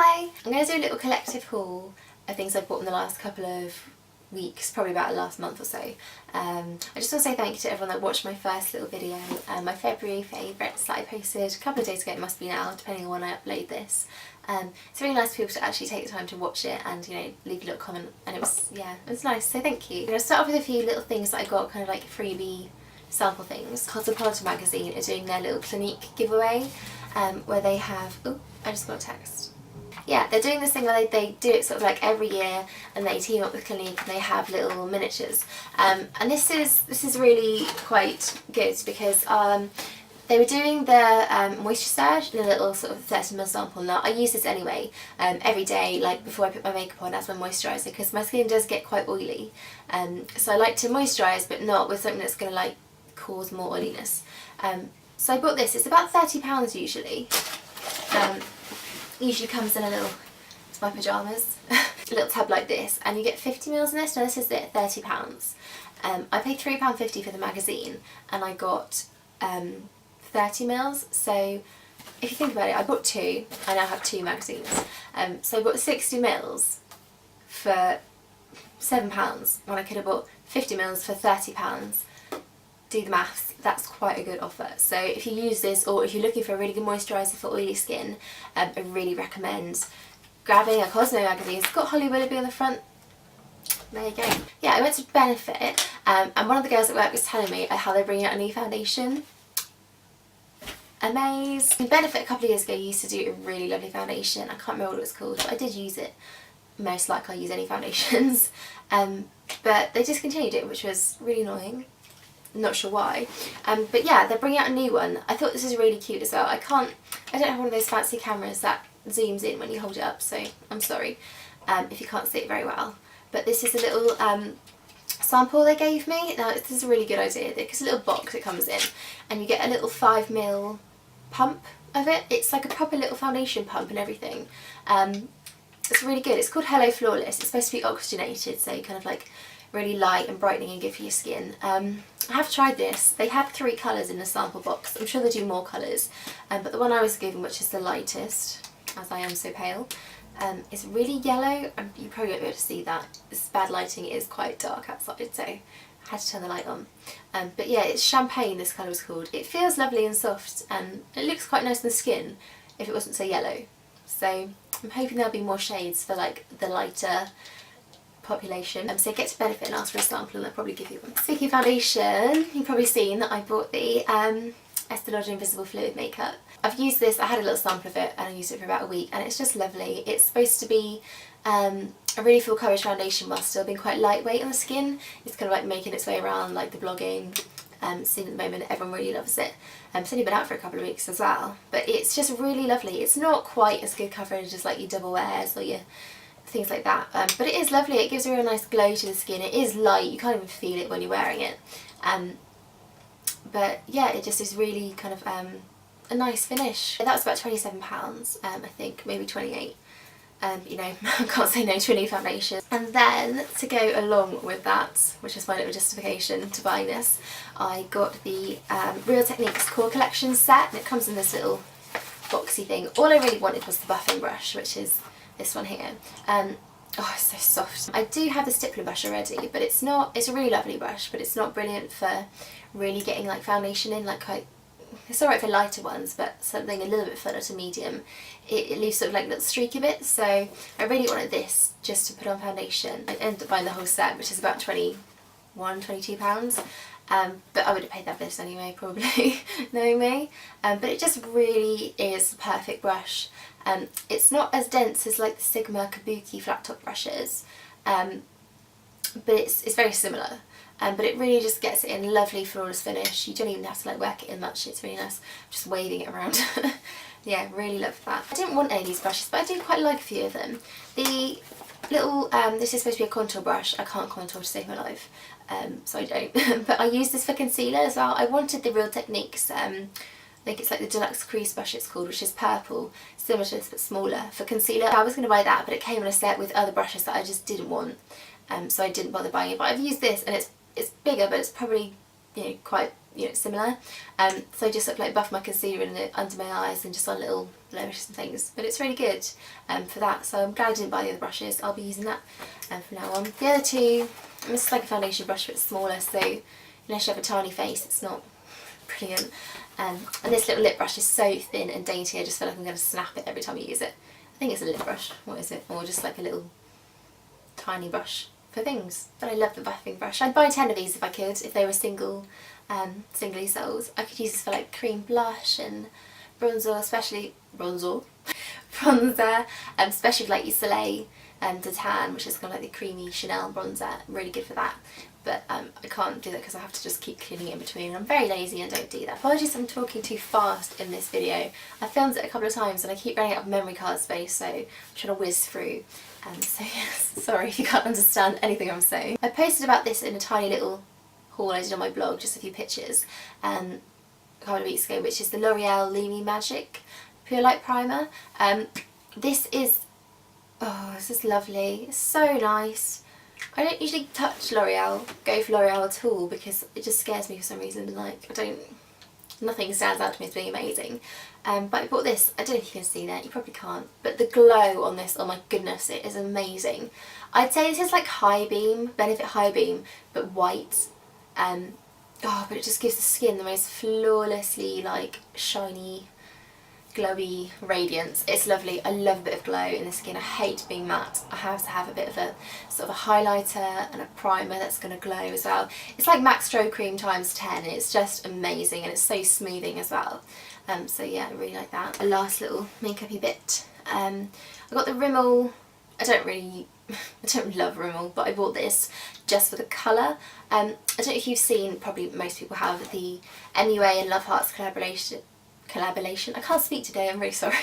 Hi! I'm going to do a little collective haul of things I've bought in the last couple of weeks, probably about the last month or so. I just want to say thank you to everyone that watched my first little video, my February favourites that I posted a couple of days ago, it must be now, depending on when I upload this. It's really nice for people to actually take the time to watch it and, you know, leave a little comment, and it was nice, so thank you. I'm going to start off with a few little things that I got, kind of like freebie sample things. Cosmopolitan magazine are doing their little Clinique giveaway, where they have, oh, I just got a text. Yeah, they're doing this thing where they do it sort of like every year, and they team up with Clinique and they have little miniatures. And this is really quite good because they were doing the moisture surge in a little sort of 30ml sample. Now I use this anyway every day, like before I put my makeup on, as my moisturiser, because my skin does get quite oily. So I like to moisturise, but not with something that's going to like cause more oiliness. So I bought this. It's about £30 usually. Usually comes in a little, it's my pyjamas, a little tub like this, and you get 50ml in this. Now this is it, £30. I paid £3.50 for the magazine, and I got 30ml. So if you think about it, I bought two. I now have two magazines. So I bought 60ml for £7 when I could have bought 50ml for £30. Do the maths, that's quite a good offer. So if you use this, or if you're looking for a really good moisturiser for oily skin, I really recommend grabbing a Cosmo magazine. It's got Holly Willoughby on the front. There you go. Yeah, I went to Benefit, and one of the girls at work was telling me how they're bringing out a new foundation. Amazing. Benefit a couple of years ago used to do a really lovely foundation. I can't remember what it was called, but I did use it. Most likely I use any foundations. But they discontinued it, which was really annoying. Not sure why, but yeah, they're bringing out a new one. I thought this is really cute as well. I don't have one of those fancy cameras that zooms in when you hold it up, so I'm sorry if you can't see it very well. But this is a little sample they gave me. Now this is a really good idea because a little box it comes in, and you get a little 5ml pump of it. It's like a proper little foundation pump and everything. It's really good. It's called Hello Flawless. It's supposed to be oxygenated, so kind of like really light and brightening and good for your skin. I have tried this. They had 3 colours in the sample box. I'm sure they do more colours, but the one I was given, which is the lightest, as I am so pale, is really yellow, and you probably won't be able to see that. It's bad lighting, it is quite dark outside, so I had to turn the light on. But yeah, it's champagne, this colour is called. It feels lovely and soft, and it looks quite nice on the skin if it wasn't so yellow. So I'm hoping there'll be more shades for like the lighter population. So get to Benefit and ask for a sample, and they'll probably give you one. Speaking of foundation, you've probably seen that I bought the Estée Lauder Invisible Fluid makeup. I've used this, I had a little sample of it and I used it for about a week, and it's just lovely. It's supposed to be a really full coverage foundation while still being quite lightweight on the skin. It's kind of like making its way around like the blogging scene at the moment. Everyone really loves it. It's only been out for a couple of weeks as well, but it's just really lovely. It's not quite as good coverage as like your double wears or your things like that, but it is lovely. It gives a real nice glow to the skin. It is light, you can't even feel it when you're wearing it, but yeah, it just is really kind of a nice finish. That was about £27, I think, maybe 28. You know, I can't say no to a new foundation. And then to go along with that, which is my little justification to buying this, I got the Real Techniques Core Collection set, and it comes in this little boxy thing. All I really wanted was the buffing brush, which is this one here. Oh, it's so soft. I do have the Stippling brush already, but it's a really lovely brush, but it's not brilliant for really getting like foundation in. Like it's alright for lighter ones, but something a little bit fuller to medium, it leaves sort of like little streaky bits. So I really wanted this just to put on foundation. I ended up buying the whole set, which is about £21, £22. But I would have paid that for this anyway, probably, knowing me. But it just really is the perfect brush. It's not as dense as like the Sigma Kabuki flat top brushes, but it's very similar. But it really just gets it in lovely flawless finish. You don't even have to like work it in much. It's really nice. Just waving it around. Yeah, really love that. I didn't want any of these brushes, but I do quite like a few of them. The little, this is supposed to be a contour brush. I can't contour to save my life, so I don't. But I use this for concealer as well. I wanted the Real Techniques, I think it's like the Deluxe Crease brush it's called, which is purple, similar to this but smaller, for concealer. I was going to buy that, but it came in a set with other brushes that I just didn't want, so I didn't bother buying it. But I've used this, and it's bigger, but it's probably, you know, quite you know, similar. So I just sort of like buff my concealer in it under my eyes and just on little blemishes and things. But it's really good for that. So I'm glad I didn't buy the other brushes. I'll be using that from now on. The other two, this is like a foundation brush, but it's smaller. So unless you have a tiny face, it's not brilliant. And this little lip brush is so thin and dainty. I just feel like I'm going to snap it every time I use it. I think it's a lip brush. What is it? Or just like a little tiny brush for things. But I love the buffing brush. I'd buy 10 of these if I could, if they were singly sold. I could use this for like cream blush and bronzer, especially bronzer, especially for like your Soleil de Tan, which is kind of like the creamy Chanel bronzer. Really good for that. But I can't do that because I have to just keep cleaning it in between. I'm very lazy and don't do that. Apologies if I'm talking too fast in this video. I filmed it a couple of times and I keep running out of memory card space, so I'm trying to whiz through. So yes, sorry if you can't understand anything I'm saying. I posted about this in a tiny little haul I did on my blog, just a few pictures, a couple of weeks ago, which is the L'Oreal Lumi Magique Pure Light Primer. This is lovely. It's so nice. I don't usually touch go for L'Oreal at all because it just scares me for some reason. Like, nothing stands out to me as being amazing. But I bought this. I don't know if you can see that, you probably can't. But the glow on this, oh my goodness, it is amazing. I'd say this is like High Beam, Benefit High Beam, but white. But it just gives the skin the most flawlessly like shiny, glowy radiance. It's lovely. I love a bit of glow in the skin. I hate being matte. I have to have a bit of a sort of a highlighter and a primer that's going to glow as well. It's like MAC Strobe Cream times 10 and it's just amazing and it's so smoothing as well. So yeah, I really like that. A last little makeup-y bit. I got the Rimmel. I don't love Rimmel, but I bought this just for the colour. I don't know if you've seen, probably most people have, the MUA and Love Hearts collaboration. I can't speak today, I'm really sorry.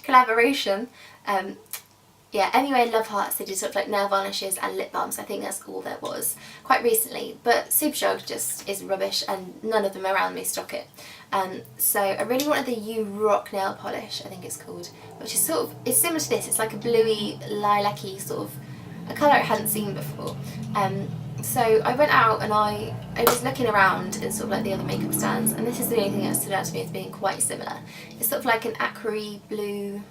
Collaboration. Yeah, MUA Love Hearts, they did sort of like nail varnishes and lip balms. I think that's all there was quite recently. But Superdrug just is rubbish and none of them around me stock it. So I really wanted the You Rock nail polish, I think it's called, which is sort of, it's similar to this. It's like a bluey, lilac-y sort of, a colour I hadn't seen before. So I went out and I was looking around in sort of like the other makeup stands, and this is the only thing that stood out to me as being quite similar. It's sort of like an aqua blue,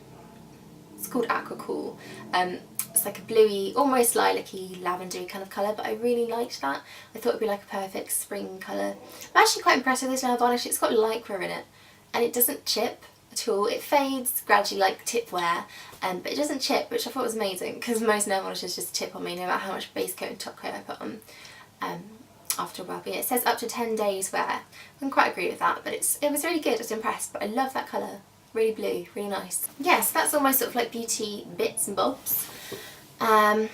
it's called Aqua Cool. It's like a bluey, almost lilac-y, lavendery kind of colour, but I really liked that. I thought it would be like a perfect spring colour. I'm actually quite impressed with this nail varnish. It's got lycra in it and it doesn't chip at all. It fades gradually like tip wear, but it doesn't chip, which I thought was amazing because most nail varnishes just tip on me no matter how much base coat and top coat I put on after a while. But yeah, it says up to 10 days wear. I don't quite agree with that, but it was really good. I was impressed, but I love that colour. Really blue, really nice. Yes, that's all my sort of like beauty bits and bobs. A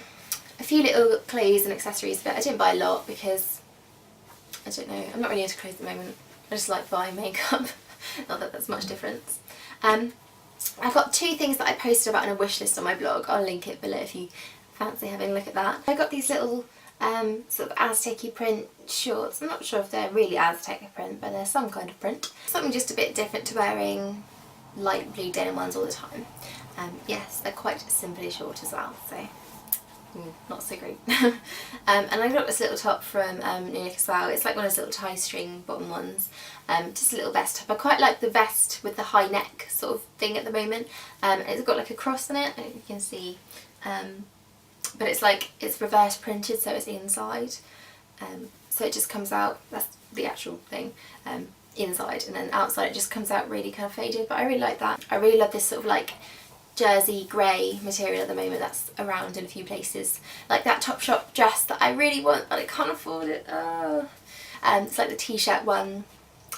few little clothes and accessories, but I didn't buy a lot because, I don't know, I'm not really into clothes at the moment. I just like buying makeup. Not that there's much difference. I've got two things that I posted about in a wish list on my blog. I'll link it below if you fancy having a look at that. I got these little sort of Aztec-y print shorts. I'm not sure if they're really Aztec print, but they're some kind of print. Something just a bit different to wearing light blue denim ones all the time. Yes, they're quite simply short as well, so not so great. And I got this little top from Clinique as well. It's like one of those little tie string bottom ones. Just a little vest top. I quite like the vest with the high neck sort of thing at the moment. It's got like a cross on it, I don't know if you can see. But it's like, it's reverse printed, so it's inside. So it just comes out, that's the actual thing. Inside, and then outside it just comes out really kind of faded, but I really like that. I really love this sort of like jersey grey material at the moment that's around in a few places. Like that Topshop dress that I really want but I can't afford it. It's like the t-shirt one.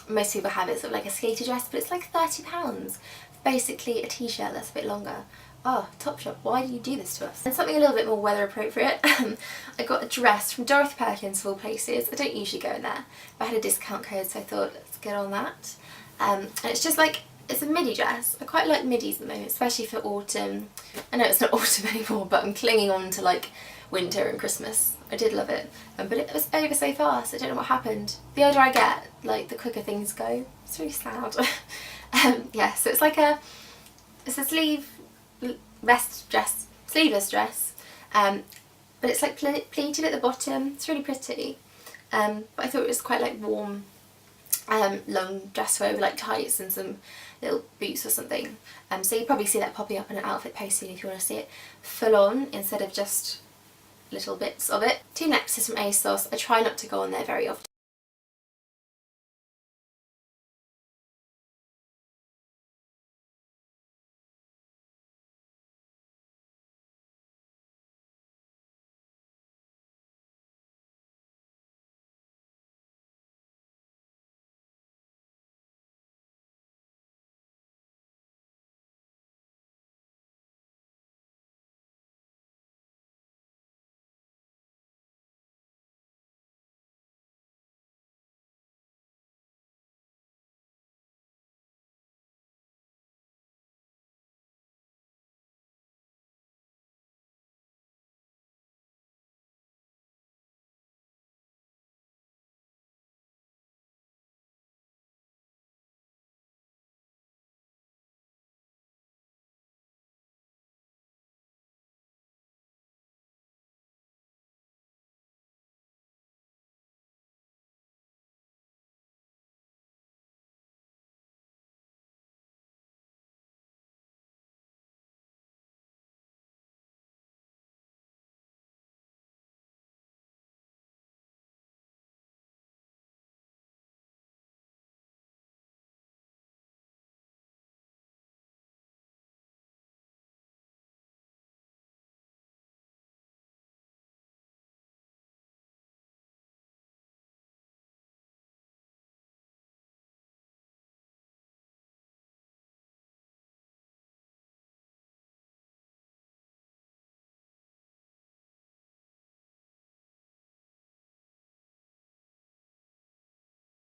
Most people have it, sort of like a skater dress, but it's like £30. Basically a t-shirt that's a bit longer. Oh, Topshop, why do you do this to us? And something a little bit more weather appropriate. I got a dress from Dorothy Perkins, of all places. I don't usually go in there, but I had a discount code, so I thought let's get on that. And it's just like, it's a midi dress. I quite like midis at the moment, especially for autumn. I know it's not autumn anymore, but I'm clinging on to like winter and Christmas. I did love it, but it was over so fast. I don't know what happened. The older I get, like the quicker things go. It's really sad. Yeah, so it's like it's a vest dress, sleeveless dress, but it's like pleated at the bottom. It's really pretty, but I thought it was quite like warm long dress wear with like tights and some little boots or something. So you probably see that popping up in an outfit post soon if you want to see it full on instead of just little bits of it. Two necklaces from Asos. I try not to go on there very often